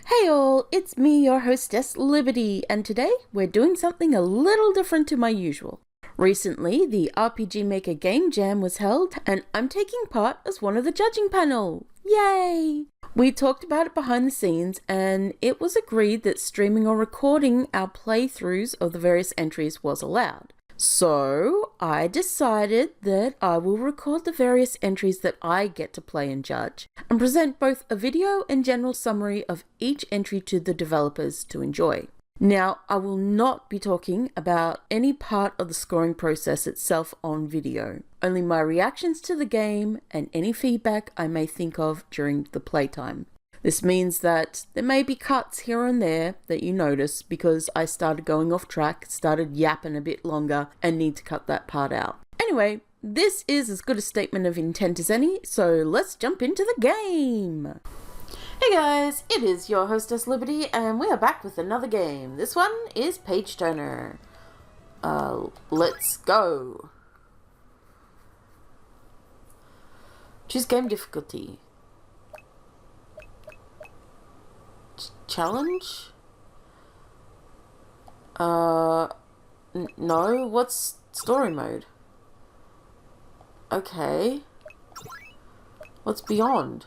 Hey all, it's me, your hostess Liberty, and today we're doing something a little different to my usual. Recently, the RPG Maker Game Jam was held, and I'm taking part as one of the judging panel. Yay! We talked about it behind the scenes, and it was agreed that streaming or recording our playthroughs of the various entries was allowed. So, I decided that I will record the various entries that I get to play and judge, and present both a video and general summary of each entry to the developers to enjoy. Now, I will not be talking about any part of the scoring process itself on video, only my reactions to the game and any feedback I may think of during the playtime. This means that there may be cuts here and there that you notice because I started going off track, started yapping a bit longer, and need to cut that part out. Anyway, this is as good a statement of intent as any, so let's jump into the game! Hey guys, it is your hostess Liberty, and we are back with another game. This one is Page Turner. Let's go! Choose game difficulty. Challenge? No, what's story mode? Okay. What's beyond?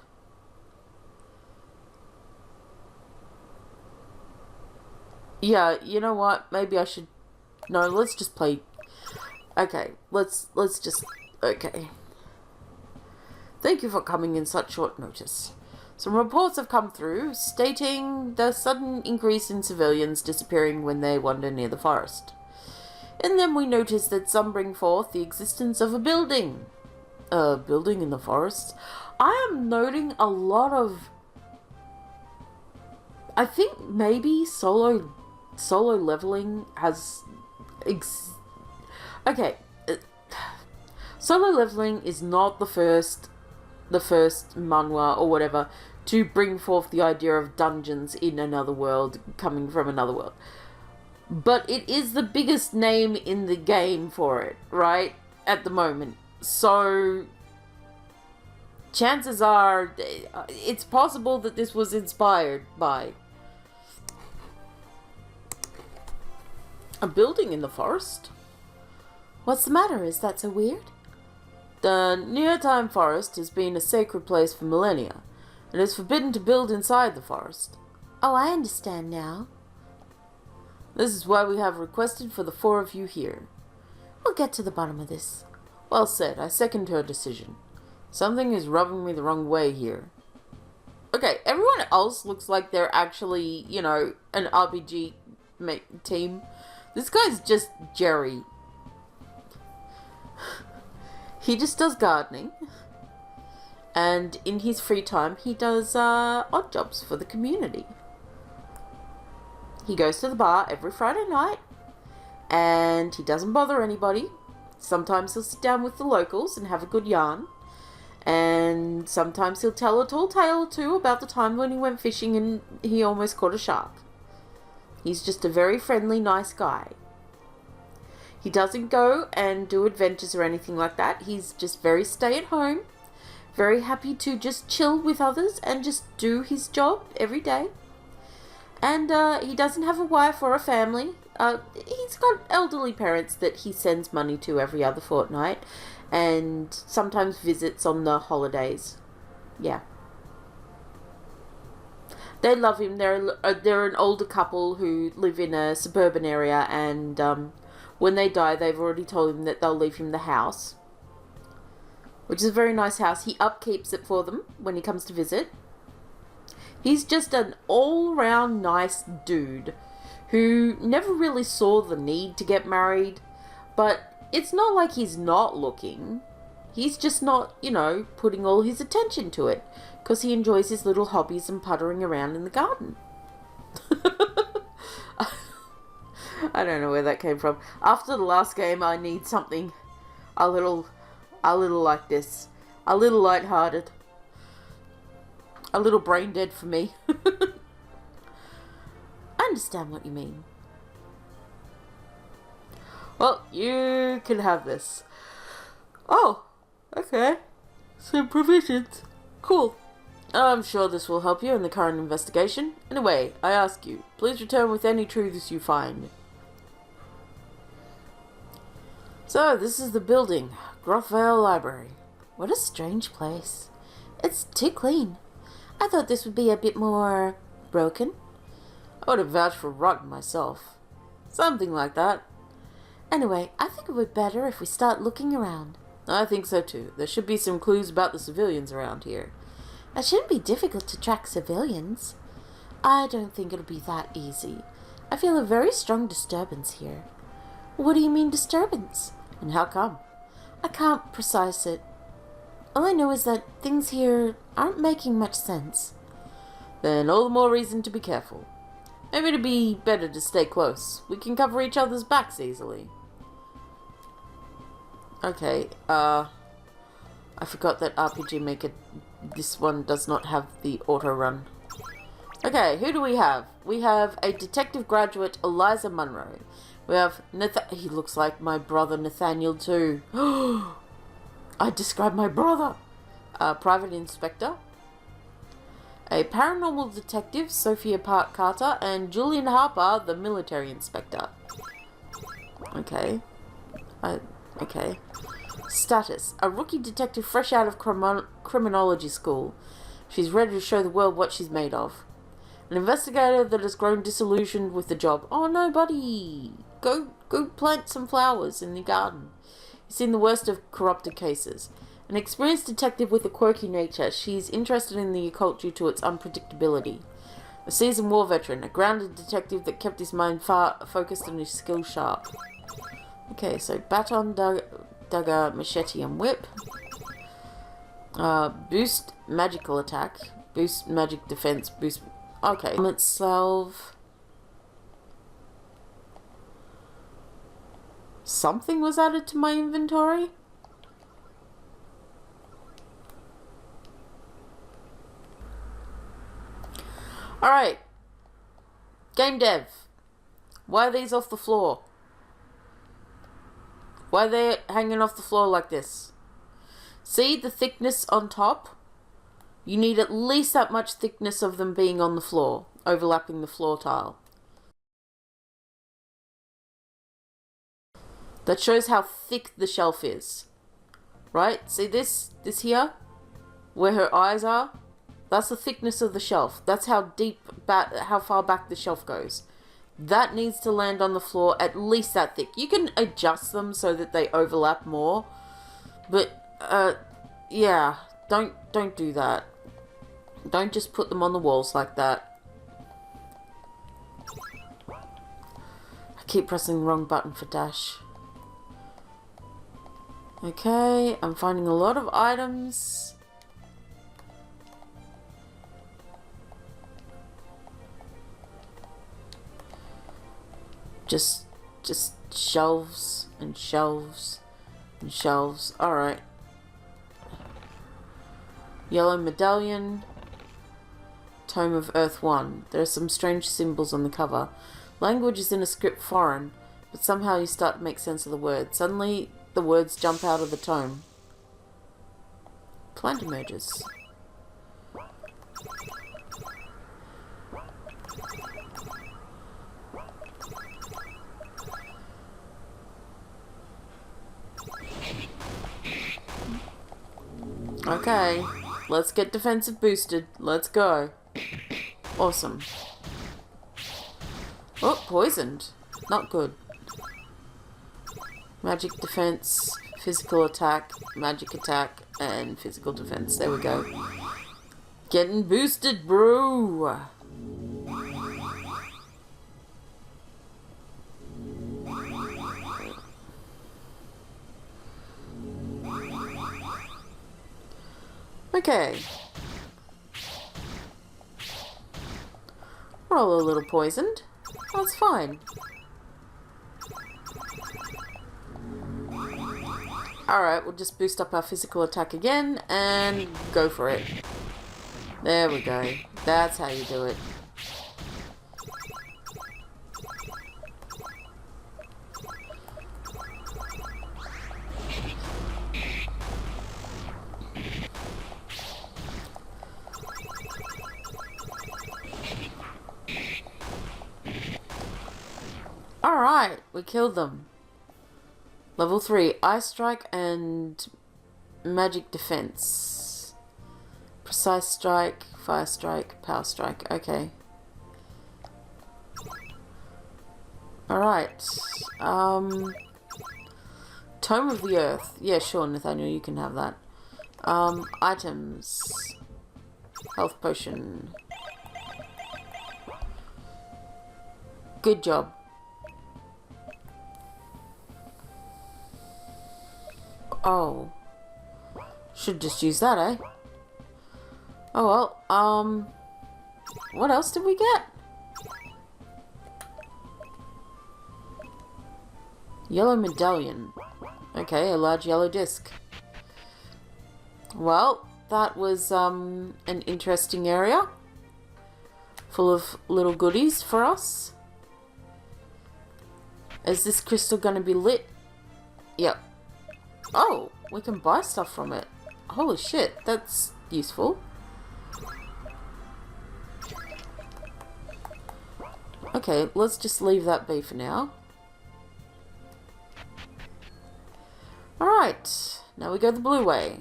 Yeah, you know what? Maybe I should... No, let's just play... Okay, let's just... Okay. Thank you for coming in such short notice. Some reports have come through stating the sudden increase in civilians disappearing when they wander near the forest. In them we notice that some bring forth the existence of a building. A building in the forest? I am noting a lot of... I think maybe solo leveling has... Okay. Solo leveling is not the first manhwa or whatever to bring forth the idea of dungeons in another world, coming from another world. But it is the biggest name in the game for it, right? At the moment. So, chances are, it's possible that this was inspired by a building in the forest. What's the matter? Is that so weird? The Neotime Forest has been a sacred place for millennia. It is forbidden to build inside the forest. Oh, I understand now. This is why we have requested for the four of you here. We'll get to the bottom of this. Well said, I second her decision. Something is rubbing me the wrong way here. Okay, everyone else looks like they're actually, you know, an RPG team. This guy's just Jerry. He just does gardening, and in his free time he does odd jobs for the community. He goes to the bar every Friday night, and he doesn't bother anybody. Sometimes he'll sit down with the locals and have a good yarn, and sometimes he'll tell a tall tale or two about the time when he went fishing and he almost caught a shark. He's just a very friendly, nice guy. He doesn't go and do adventures or anything like that. He's just very stay at home, very happy to just chill with others and just do his job every day. And he doesn't have a wife or a family. He's got elderly parents that he sends money to every other fortnight and sometimes visits on the holidays. Yeah. They love him. They're an older couple who live in a suburban area, and when they die, they've already told him that they'll leave him the house, which is a very nice house. He upkeeps it for them when he comes to visit. He's just an all-round nice dude who never really saw the need to get married, but it's not like he's not looking. He's just not, you know, putting all his attention to it because he enjoys his little hobbies and puttering around in the garden. I don't know where that came from. After the last game, I need something a little like this. A little lighthearted. A little brain dead for me. I understand what you mean. Well, you can have this. Oh, okay. Some provisions. Cool. I'm sure this will help you in the current investigation. Anyway, I ask you, please return with any truths you find. So, this is the building, Grothvale Library. What a strange place. It's too clean. I thought this would be a bit more broken. I would have vouched for rotten myself. Something like that. Anyway, I think it would be better if we start looking around. I think so too. There should be some clues about the civilians around here. It shouldn't be difficult to track civilians. I don't think it'll be that easy. I feel a very strong disturbance here. What do you mean disturbance? And how come? I can't precise it. All I know is that things here aren't making much sense. Then all the more reason to be careful. Maybe it'd be better to stay close. We can cover each other's backs easily. Okay, I forgot that RPG Maker, this one does not have the auto run. Okay, who do we have? We have a detective graduate, Eliza Munro. We have he looks like my brother Nathaniel too. I described my brother. Private Inspector. A paranormal detective, Sophia Park Carter, and Julian Harper, the military inspector. Okay. Okay. Status. A rookie detective fresh out of criminology school. She's ready to show the world what she's made of. An investigator that has grown disillusioned with the job. Oh no, buddy! Go plant some flowers in the garden. You've seen the worst of corrupted cases. An experienced detective with a quirky nature, she's interested in the occult due to its unpredictability. A seasoned war veteran, a grounded detective that kept his mind focused and his skills sharp. Okay, so baton, dagger, machete, and whip. Boost magical attack. Boost magic defense. Boost... Okay. Helmet salve. Something was added to my inventory? Alright. Game dev. Why are these off the floor? Why are they hanging off the floor like this? See the thickness on top? You need at least that much thickness of them being on the floor, overlapping the floor tile. That shows how thick the shelf is. Right? See this here? Where her eyes are? That's the thickness of the shelf. That's how deep, how far back the shelf goes. That needs to land on the floor at least that thick. You can adjust them so that they overlap more. But, yeah. Don't do that. Don't just put them on the walls like that. I keep pressing the wrong button for dash. Okay, I'm finding a lot of items. Just shelves and shelves and shelves. Alright. Yellow medallion. Tome of Earth 1. There are some strange symbols on the cover. Language is in a script foreign, but somehow you start to make sense of the words. Suddenly, the words jump out of the tome. Plant emerges. Okay, let's get defensive boosted. Let's go. Awesome. Oh, poisoned. Not good. Magic defense, physical attack, magic attack, and physical defense. There we go. Getting boosted, bro. Okay. We're all a little poisoned. That's fine. Alright, we'll just boost up our physical attack again and go for it. There we go. That's how you do it. Alright, we killed them. Level 3, Ice Strike and Magic Defense. Precise Strike, Fire Strike, Power Strike. Okay. Alright. Tome of the Earth. Yeah, sure, Nathaniel, you can have that. Items. Health Potion. Good job. Oh. Should just use that, eh? Oh well, what else did we get? Yellow medallion. Okay, a large yellow disc. Well, that was, an interesting area. Full of little goodies for us. Is this crystal gonna be lit? Yep. Oh, we can buy stuff from it. Holy shit, that's useful. Okay, let's just leave that be for now. Alright, now we go the blue way.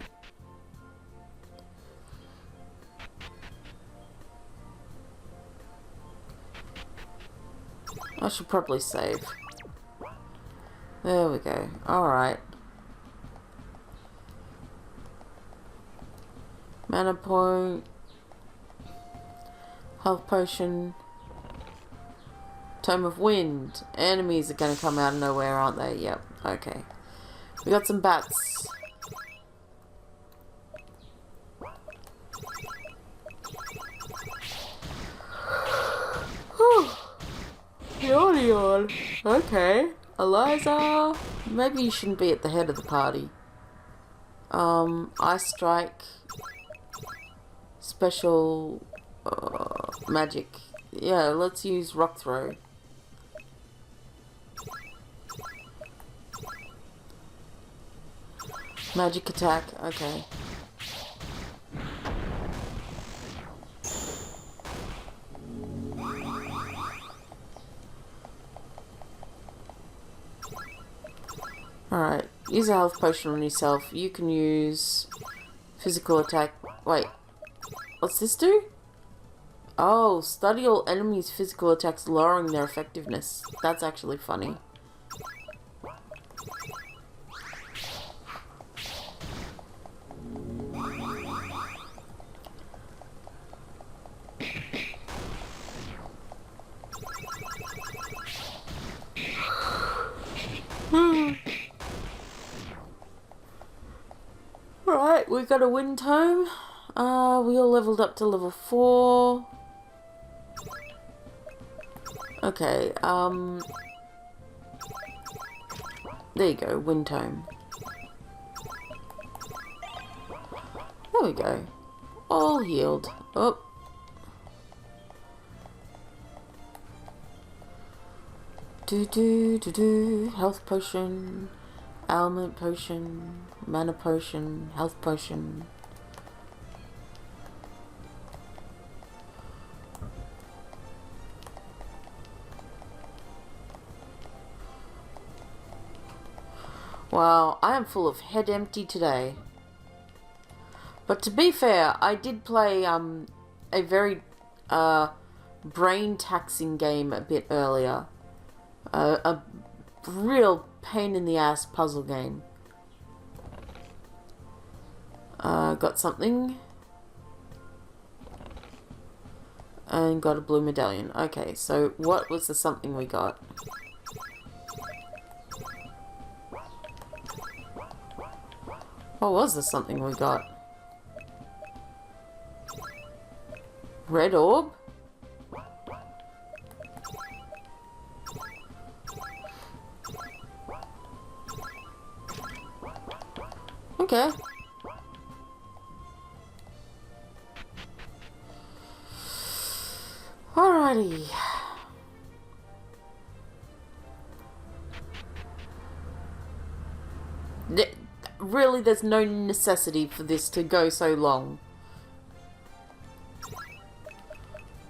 I should probably save. There we go. Alright. Mana point. Health potion. Tome of Wind. Enemies are going to come out of nowhere, aren't they? Yep. Okay. We got some bats. Yawn. Okay. Eliza. Maybe you shouldn't be at the head of the party. Ice Strike. Special magic. Yeah, let's use Rock Throw. Magic attack, okay. Alright, use a health potion on yourself. You can use physical attack. Wait, what's this do? Oh, study all enemies' physical attacks, lowering their effectiveness. That's actually funny. Right, we got a wind tome. We all leveled up to level 4. Okay, there you go, wind tome. There we go. All healed. Oh. Health potion. Ailment potion. Mana potion. Health potion. Wow, I am full of head empty today. But to be fair, I did play a very brain-taxing game a bit earlier. A real pain-in-the-ass puzzle game. Got something. And got a blue medallion. Okay, so what was the something we got? What was the something we got? Red orb? Okay. Alrighty. Really, there's no necessity for this to go so long.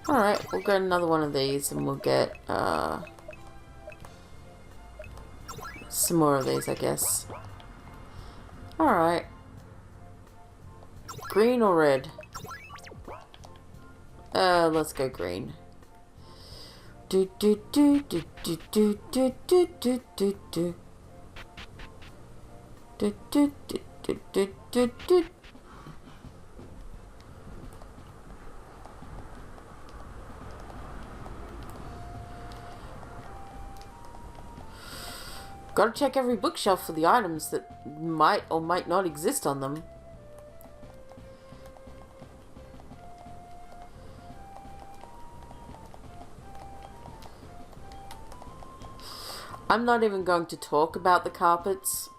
Alright, we'll get another one of these and we'll get, Some more of these, I guess. Alright. Green or red? Let's go green. Do do do do do do do do do do do. Do do do do do do do. Gotta check every bookshelf for the items that might or might not exist on them. I'm not even going to talk about the carpets.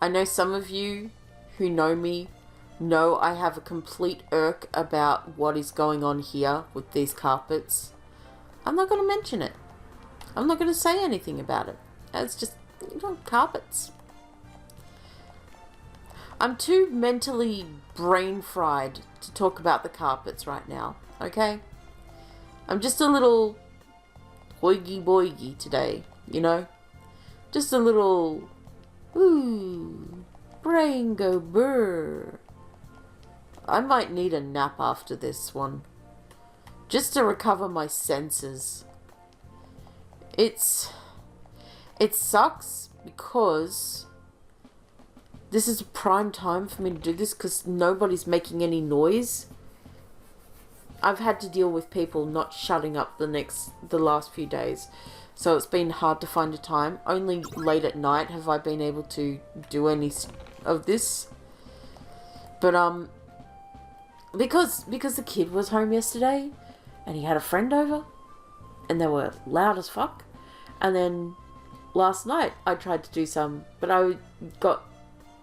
I know some of you who know me know I have a complete irk about what is going on here with these carpets. I'm not going to mention it. I'm not going to say anything about it. It's just, you know, carpets. I'm too mentally brain fried to talk about the carpets right now, okay? I'm just a little hoigy boigy today, you know? Just a little, ooh, brain go brr. I might need a nap after this one, just to recover my senses. It sucks because this is a prime time for me to do this because nobody's making any noise. I've had to deal with people not shutting up the last few days. So it's been hard to find a time. Only late at night have I been able to do any of this. But because the kid was home yesterday and he had a friend over and they were loud as fuck. And then last night I tried to do some, but I got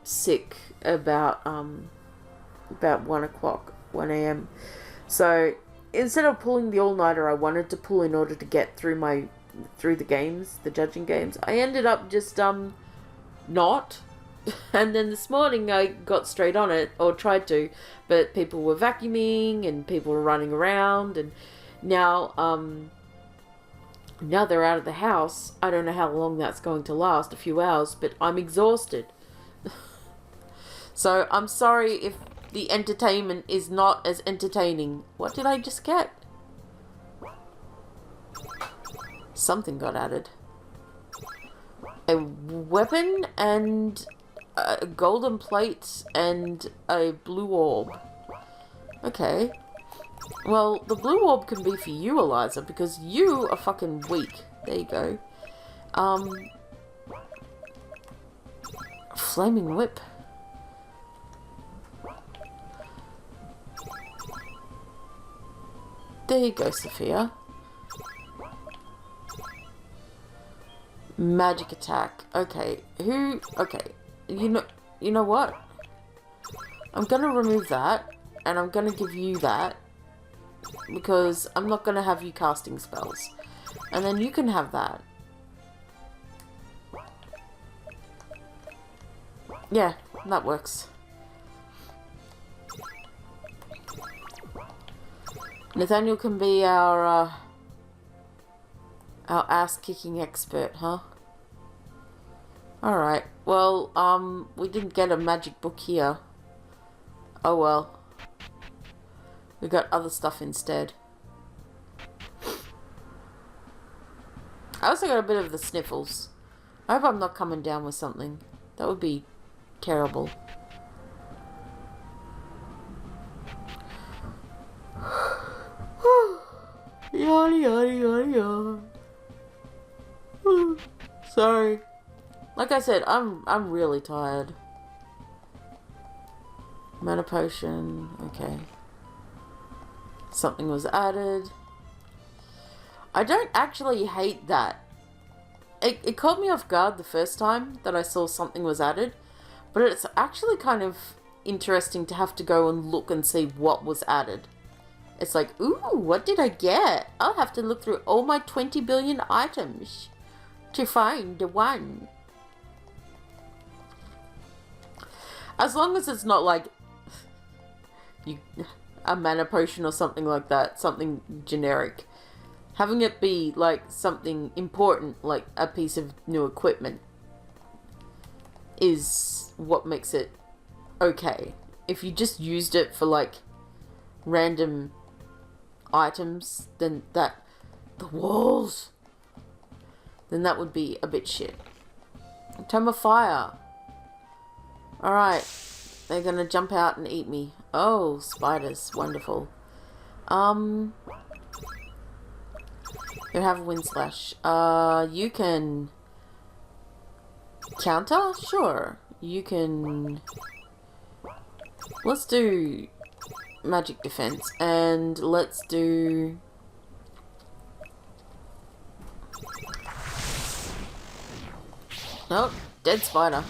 sick about 1 o'clock, 1 a.m. So instead of pulling the all-nighter I wanted to pull in order to get through the games, the judging games, I ended up just not. And then this morning I got straight on it, or tried to, but people were vacuuming and people were running around, and now they're out of the house. I don't know how long that's going to last, a few hours, but I'm exhausted. So I'm sorry if the entertainment is not as entertaining. What did I just get? Something got added. A weapon and a golden plate and a blue orb. Okay. Well, the blue orb can be for you, Eliza, because you are fucking weak. There you go. Flaming whip. There you go, Sophia. Magic attack. Okay. Okay. You know what? I'm gonna remove that, and I'm gonna give you that, because I'm not gonna have you casting spells. And then you can have that. Yeah, that works. Nathaniel can be our ass-kicking expert, huh? Alright, well, we didn't get a magic book here. Oh well. We got other stuff instead. I also got a bit of the sniffles. I hope I'm not coming down with something. That would be terrible. Yada yada yada yada. Sorry. Like I said, I'm really tired. Mana potion. Okay. Something was added. I don't actually hate that. It caught me off guard the first time that I saw something was added, but it's actually kind of interesting to have to go and look and see what was added. It's like, ooh, what did I get? I'll have to look through all my 20 billion items to find the one. As long as it's not like a mana potion or something like that, something generic. Having it be like something important, like a piece of new equipment, is what makes it okay. If you just used it for like random items, then that the walls, then that would be a bit shit. Tome of Fire. Alright. They're gonna jump out and eat me. Oh, spiders. Wonderful. You have a Wind Slash. You can counter? Sure. You can... Let's do magic defense. And let's do... Nope. Dead spider.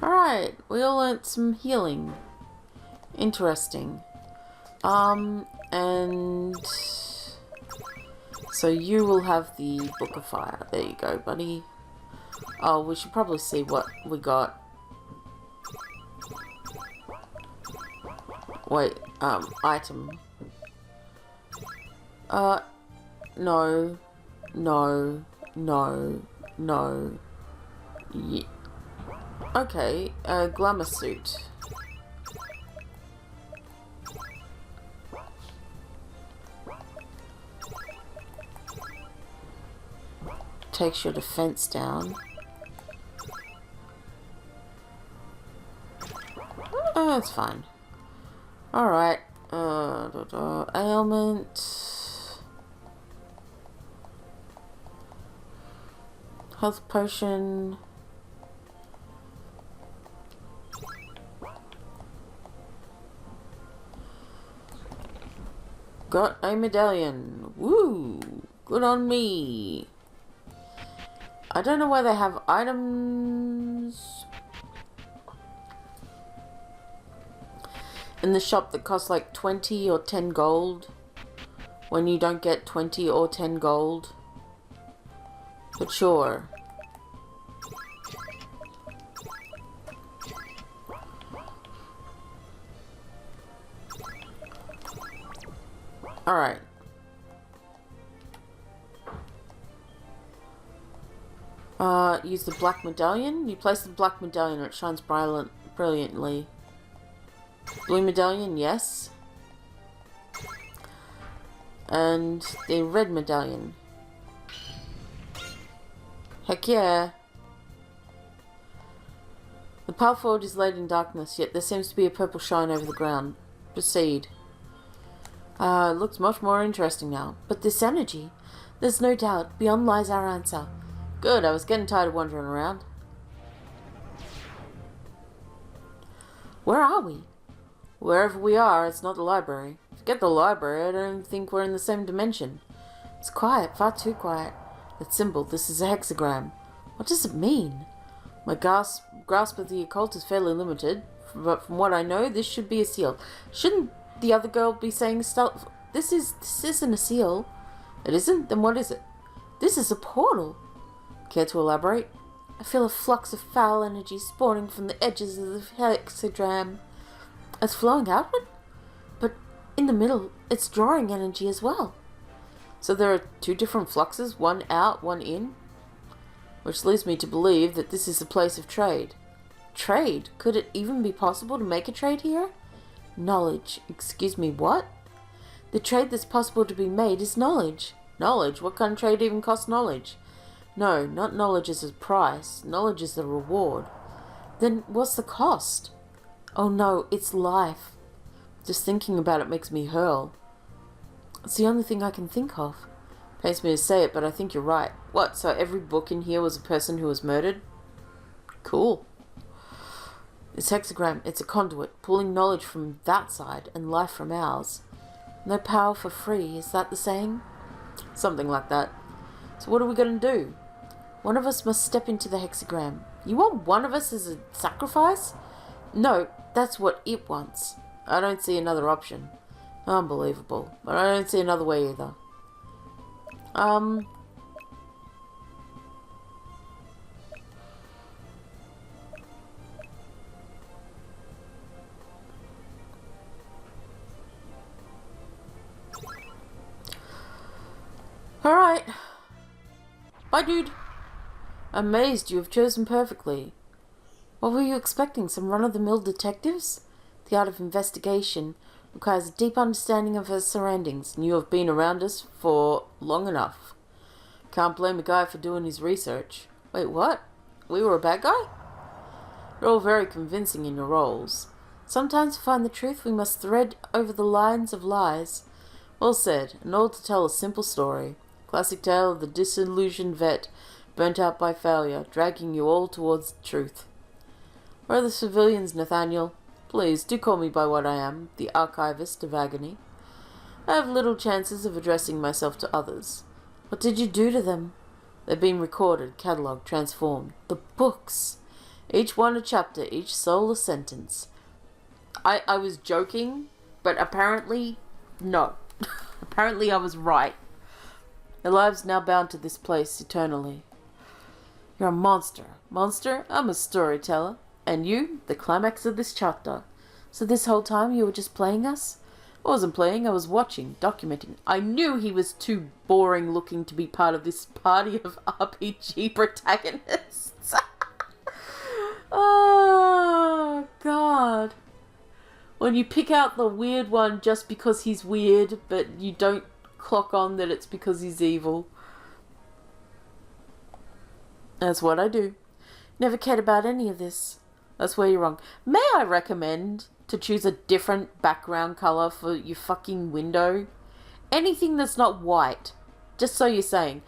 Alright, we all learnt some healing. Interesting. And... So you will have the Book of Fire. There you go, buddy. Oh, we should probably see what we got. Wait, item. No. No. No. No. Yeah. Okay, glamour suit. Takes your defense down. Oh, that's fine. Alright. Ailment. Health potion. Got a medallion. Woo! Good on me. I don't know why they have items in the shop that cost like 20 or 10 gold when you don't get 20 or 10 gold. But sure. Alright. Use the black medallion. You place the black medallion and it shines brilliantly. Blue medallion, yes. And the red medallion. Heck yeah. The path forward is laid in darkness, yet there seems to be a purple shine over the ground. Proceed. It looks much more interesting now. But this energy, there's no doubt, beyond lies our answer. Good, I was getting tired of wandering around. Where are we? Wherever we are, it's not the library. Forget the library, I don't think we're in the same dimension. It's quiet, far too quiet. That symbol, this is a hexagram. What does it mean? My grasp of the occult is fairly limited, but from what I know, this should be a seal. Shouldn't the other girl be saying stuff? This isn't a seal. It isn't? Then what is it? This is a portal. Care to elaborate? I feel a flux of foul energy spawning from the edges of the hexagram. It's flowing outward? But in the middle, it's drawing energy as well. So there are two different fluxes, one out, one in? Which leads me to believe that this is a place of trade. Trade? Could it even be possible to make a trade here? Knowledge. Excuse me, what? The trade that's possible to be made is knowledge. Knowledge? What kind of trade even costs knowledge? No, not knowledge as a price. Knowledge is the reward. Then what's the cost? Oh no, it's life. Just thinking about it makes me hurl. It's the only thing I can think of. Pains me to say it, but I think you're right. What, so every book in here was a person who was murdered? Cool. This hexagram, it's a conduit, pulling knowledge from that side and life from ours. No power for free, is that the saying? Something like that. So what are we going to do? One of us must step into the hexagram. You want one of us as a sacrifice? No, that's what it wants. I don't see another option. Unbelievable. But I don't see another way either. Alright. Bye, dude. Amazed you have chosen perfectly. What were you expecting? Some run-of-the-mill detectives? The art of investigation requires a deep understanding of her surroundings, and you have been around us for long enough. Can't blame a guy for doing his research. Wait, what? We were a bad guy? You're all very convincing in your roles. Sometimes to find the truth we must thread over the lines of lies. Well said, and all to tell a simple story. Classic tale of the disillusioned vet, burnt out by failure, dragging you all towards truth. Where are the civilians, Nathaniel? Please, do call me by what I am, the archivist of agony. I have little chances of addressing myself to others. What did you do to them? They've been recorded, catalogued, transformed. The books! Each one a chapter, each soul a sentence. I was joking, but apparently, no. Apparently I was right. Their lives now bound to this place eternally. You're a monster. Monster? I'm a storyteller. And you, the climax of this chapter. So this whole time you were just playing us? I wasn't playing, I was watching, documenting. I knew he was too boring looking to be part of this party of RPG protagonists. Oh, God. When you pick out the weird one just because he's weird, but you don't clock on that it's because he's evil. That's what I do. Never cared about any of this. That's where you're wrong. May I recommend to choose a different background color for your fucking window? Anything that's not white. Just so you're saying.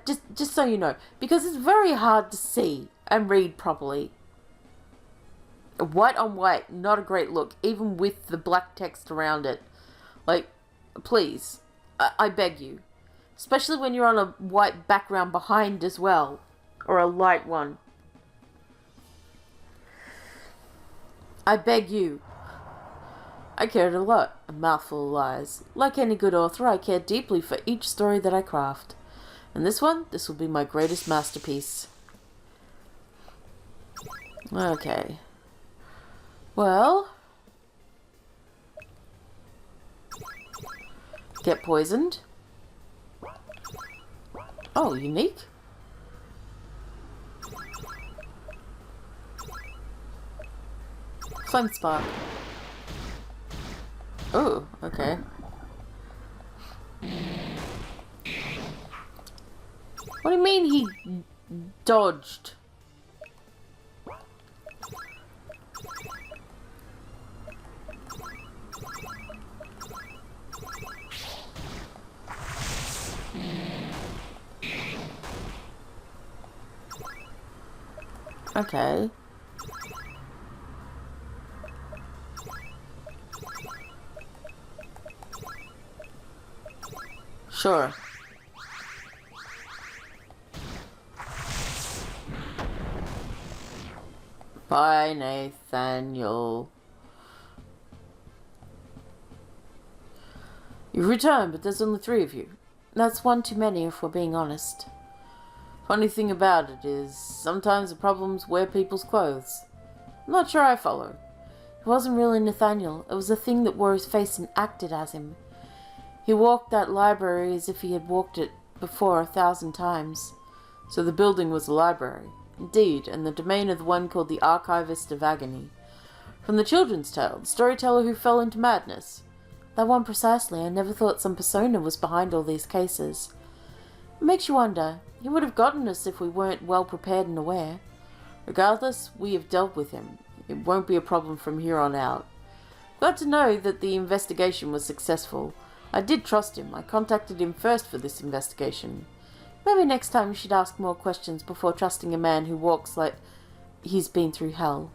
Just so you know. Because it's very hard to see and read properly. White on white, not a great look. Even with the black text around it. Like, please. I beg you. Especially when you're on a white background behind as well. Or a light one. I beg you. I cared a lot. A mouthful of lies. Like any good author, I care deeply for each story that I craft. And this will be my greatest masterpiece. Okay. Well. Get poisoned. Oh, unique. Flame spark. Oh, okay. What do you mean he dodged? Okay. Sure. Bye, Nathaniel. You've returned, but there's only 3 of you. That's one too many if we're being honest. Funny thing about it is, sometimes the problems wear people's clothes. I'm not sure I follow. It wasn't really Nathaniel. It was a thing that wore his face and acted as him. He walked that library as if he had walked it before 1,000 times. So the building was a library. Indeed, and the domain of the one called the Archivist of Agony. From the children's tale, the storyteller who fell into madness. That one precisely. I never thought some persona was behind all these cases. It makes you wonder. He would have gotten us if we weren't well prepared and aware. Regardless, we have dealt with him. It won't be a problem from here on out. Glad to know that the investigation was successful. I did trust him. I contacted him first for this investigation. Maybe next time you should ask more questions before trusting a man who walks like he's been through hell.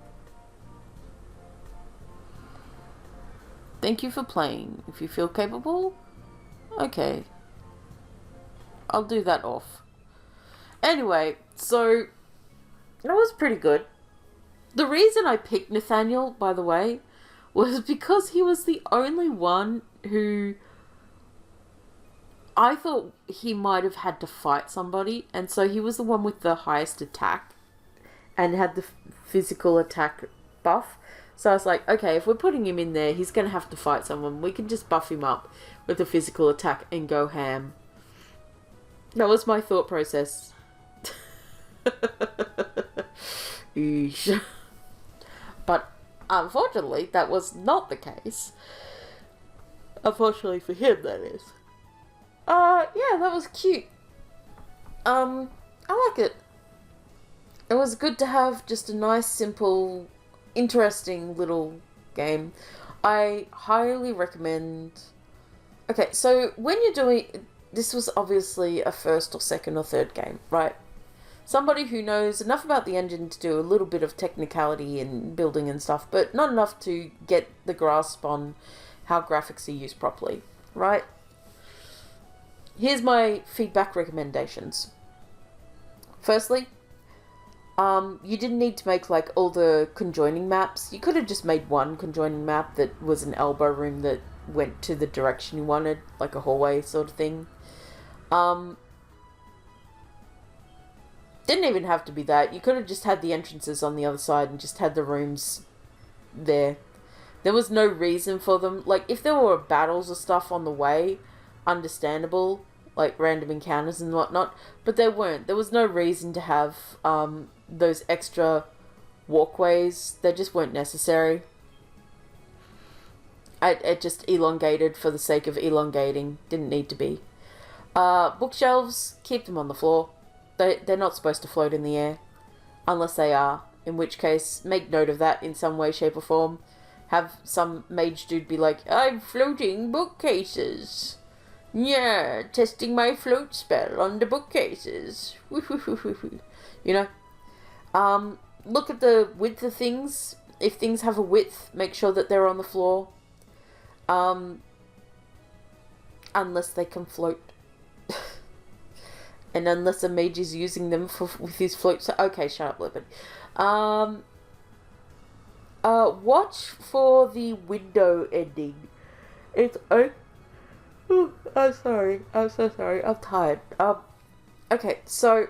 Thank you for playing. If you feel capable, okay. I'll do that off. Anyway, so that was pretty good. The reason I picked Nathaniel, by the way, was because he was the only one who I thought he might have had to fight somebody, and so he was the one with the highest attack and had the physical attack buff. So I was like, okay, if we're putting him in there, he's going to have to fight someone. We can just buff him up with the physical attack and go ham. That was my thought process. Eesh. But unfortunately, that was not the case. Unfortunately for him, that is. Yeah, that was cute. I like it. It was good to have just a nice, simple, interesting little game. I highly recommend... Okay, so when you're doing... This was obviously a first or second or third game, right? Somebody who knows enough about the engine to do a little bit of technicality and building and stuff, but not enough to get the grasp on how graphics are used properly, right? Here's my feedback recommendations. Firstly, you didn't need to make like all the conjoining maps. You could have just made one conjoining map that was an elbow room that went to the direction you wanted, like a hallway sort of thing. Didn't even have to be that. You could have just had the entrances on the other side and just had the rooms there. There was no reason for them. Like, if there were battles or stuff on the way, understandable, like random encounters and whatnot, but there weren't. There was no reason to have those extra walkways. They just weren't necessary. It just elongated for the sake of elongating. Didn't need to be. Bookshelves, keep them on the floor. They're not supposed to float in the air. Unless they are. In which case, make note of that in some way, shape or form. Have some mage dude be like, I'm floating bookcases. Yeah, testing my float spell on the bookcases. You know? Look at the width of things. If things have a width, make sure that they're on the floor. Unless they can float. And unless a mage is using them with his float. Okay, shut up, Lippin. Watch for the window ending. It's... I'm sorry. I'm so sorry. I'm tired. Okay, so...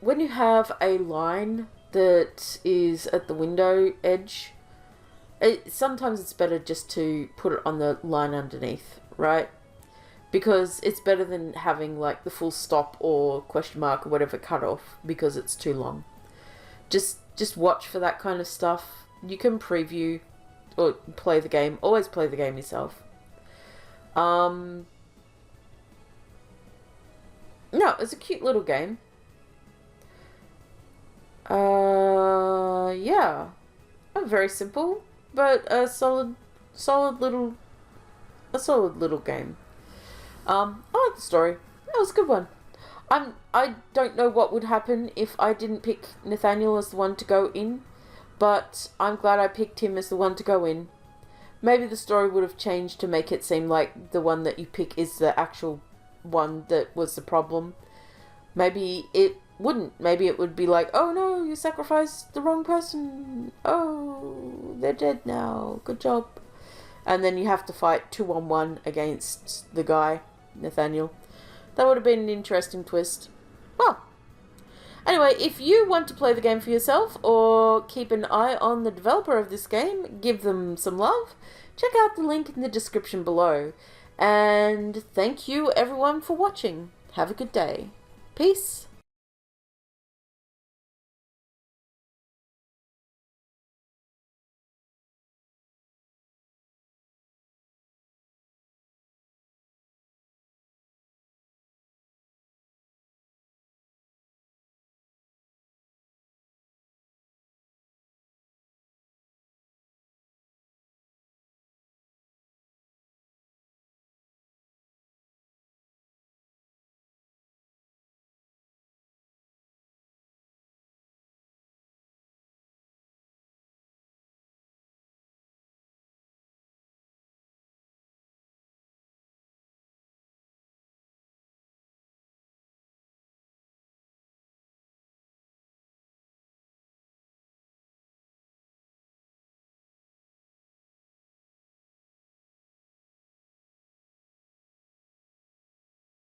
When you have a line that is at the window edge... sometimes it's better just to put it on the line underneath, right? Because it's better than having like the full stop or question mark or whatever cut off because it's too long. Just watch for that kind of stuff. You can preview or play the game. Always play the game yourself. No, it's a cute little game. Yeah. Very simple, but a solid little game. I like the story. That was a good one. I don't know what would happen if I didn't pick Nathaniel as the one to go in, but I'm glad I picked him as the one to go in. Maybe the story would have changed to make it seem like the one that you pick is the actual one that was the problem. Maybe it wouldn't. Maybe it would be like, oh no, you sacrificed the wrong person. Oh, they're dead now. Good job. And then you have to fight 2-on-1 against the guy, Nathaniel. That would have been an interesting twist. Well, anyway, if you want to play the game for yourself or keep an eye on the developer of this game, give them some love, check out the link in the description below. And thank you everyone for watching. Have a good day. Peace.